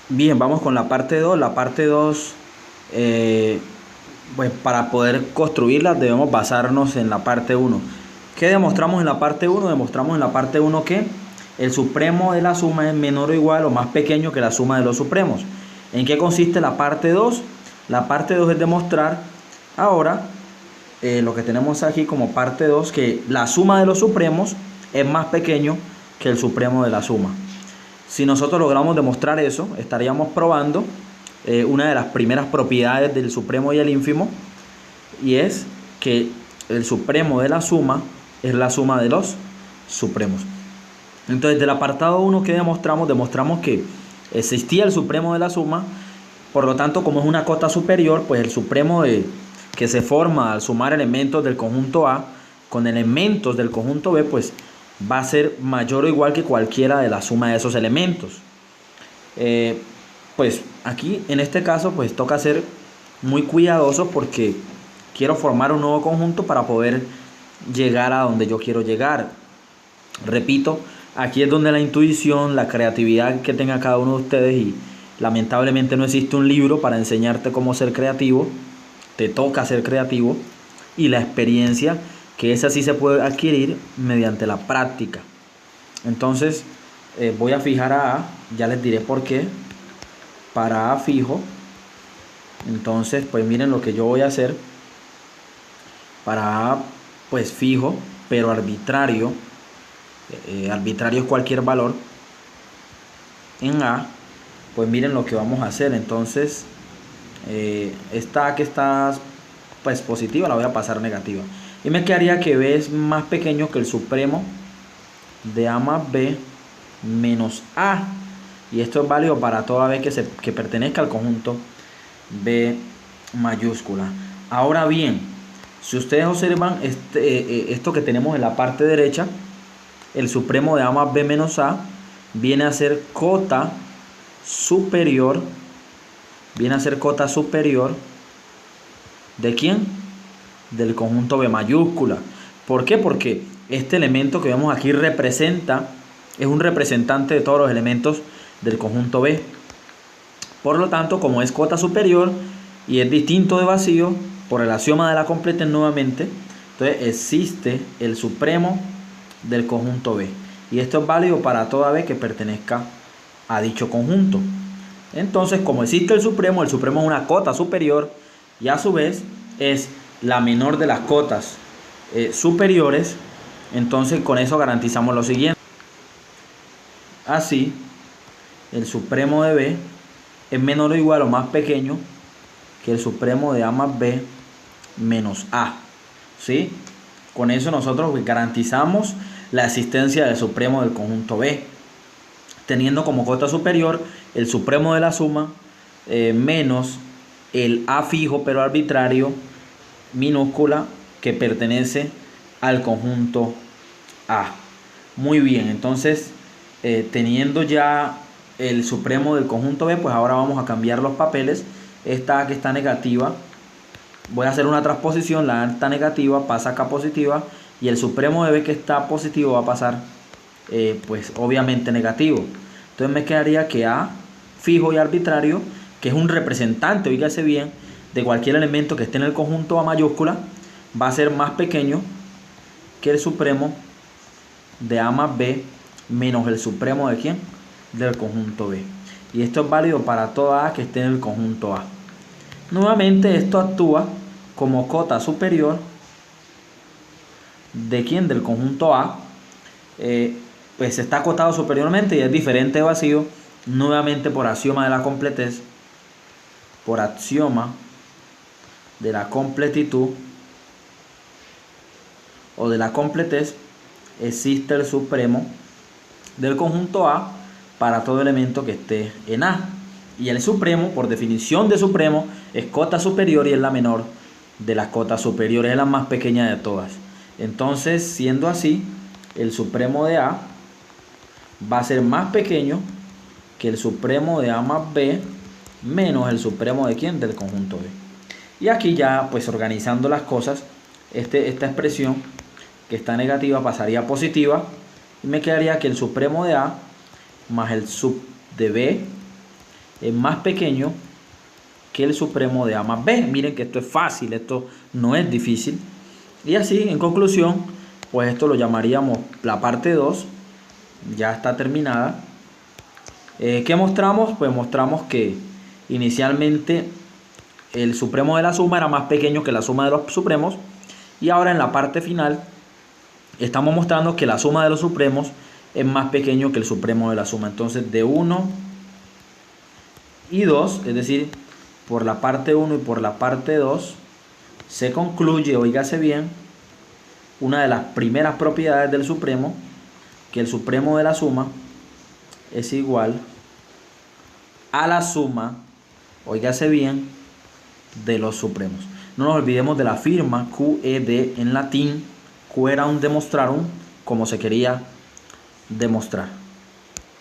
Bien, vamos con la parte 2. La parte 2, pues para poder construirla debemos basarnos en la parte 1. ¿Qué demostramos en la parte 1? Demostramos en la parte 1 que el supremo de la suma es menor o igual o más pequeño que la suma de los supremos. ¿En qué consiste la parte 2? La parte 2 es demostrar ahora lo que tenemos aquí como parte 2, que la suma de los supremos es más pequeño que el supremo de la suma. Si nosotros logramos demostrar eso, estaríamos probando una de las primeras propiedades del supremo y el ínfimo, y es que el supremo de la suma es la suma de los supremos. Entonces, del apartado 1 que demostramos, que existía el supremo de la suma. Por lo tanto, como es una cota superior, pues el supremo que se forma al sumar elementos del conjunto A con elementos del conjunto B, pues va a ser mayor o igual que cualquiera de la suma de esos elementos. Pues aquí en este caso pues toca ser muy cuidadoso, porque quiero formar un nuevo conjunto para poder llegar a donde yo quiero llegar. Repito, aquí es donde la intuición, la creatividad que tenga cada uno de ustedes, y lamentablemente no existe un libro para enseñarte cómo ser creativo, te toca ser creativo, y la experiencia, que esa sí se puede adquirir mediante la práctica. Entonces voy a fijar a A, ya les diré por qué. Para A fijo, entonces pues miren lo que yo voy a hacer. Para A pues fijo, pero arbitrario. Arbitrario es cualquier valor. En A pues miren lo que vamos a hacer. Entonces esta A que está pues positiva la voy a pasar negativa, y me quedaría que B es más pequeño que el supremo de A más B menos A, y esto es válido para toda B que pertenezca al conjunto B mayúscula. Ahora bien, si ustedes observan esto que tenemos en la parte derecha, el supremo de A más B menos A viene a ser cota superior. Viene a ser cota superior ¿de quién? Del conjunto B mayúscula. ¿Por qué? Porque este elemento que vemos aquí es un representante de todos los elementos del conjunto B. Por lo tanto, como es cota superior y es distinto de vacío, por el axioma de la completez nuevamente, entonces existe el supremo del conjunto B. Y esto es válido para toda B que pertenezca a dicho conjunto. Entonces, como existe el supremo es una cota superior, y a su vez es la menor de las cotas superiores. Entonces, con eso garantizamos lo siguiente. Así, el supremo de B es menor o igual o más pequeño que el supremo de A más B menos A. ¿Sí? Con eso nosotros garantizamos la existencia del supremo del conjunto B, teniendo como cota superior el supremo de la suma menos el A fijo pero arbitrario minúscula que pertenece al conjunto A. Muy bien, entonces teniendo ya el supremo del conjunto B, pues ahora vamos a cambiar los papeles. Esta A que está negativa, voy a hacer una transposición, la A está negativa, pasa acá positiva, y el supremo de B que está positivo va a pasar pues obviamente negativo. Entonces me quedaría que A fijo y arbitrario, que es un representante, oígase bien, de cualquier elemento que esté en el conjunto A mayúscula, va a ser más pequeño que el supremo de A más B menos el supremo de ¿quién? Del conjunto B. Y esto es válido para toda A que esté en el conjunto A. Nuevamente esto actúa como cota superior de ¿quién? Del conjunto A. Pues está acotado superiormente y es diferente de vacío, nuevamente por axioma de la completez. Por axioma de la completitud o de la completez, existe el supremo del conjunto A para todo elemento que esté en A. Y el supremo, por definición de supremo, es cota superior y es la menor de las cotas superiores, es la más pequeña de todas. Entonces, siendo así, el supremo de A va a ser más pequeño que el supremo de A más B menos el supremo de ¿quién? Del conjunto B. Y aquí ya pues organizando las cosas, esta expresión que está negativa pasaría a positiva, y me quedaría que el supremo de A más el sub de B es más pequeño que el supremo de A más B. Miren que esto es fácil, esto no es difícil. Y así, en conclusión, pues esto lo llamaríamos la parte 2. Ya está terminada. ¿Qué mostramos? Pues mostramos que inicialmente el supremo de la suma era más pequeño que la suma de los supremos. Y ahora en la parte final estamos mostrando que la suma de los supremos es más pequeño que el supremo de la suma. Entonces de 1 y 2, es decir, por la parte 1 y por la parte 2, se concluye, oígase bien, una de las primeras propiedades del supremo, que el supremo de la suma es igual a la suma, oígase bien, de los supremos. No nos olvidemos de la firma QED en latín, queram demonstrarum, como se quería demostrar.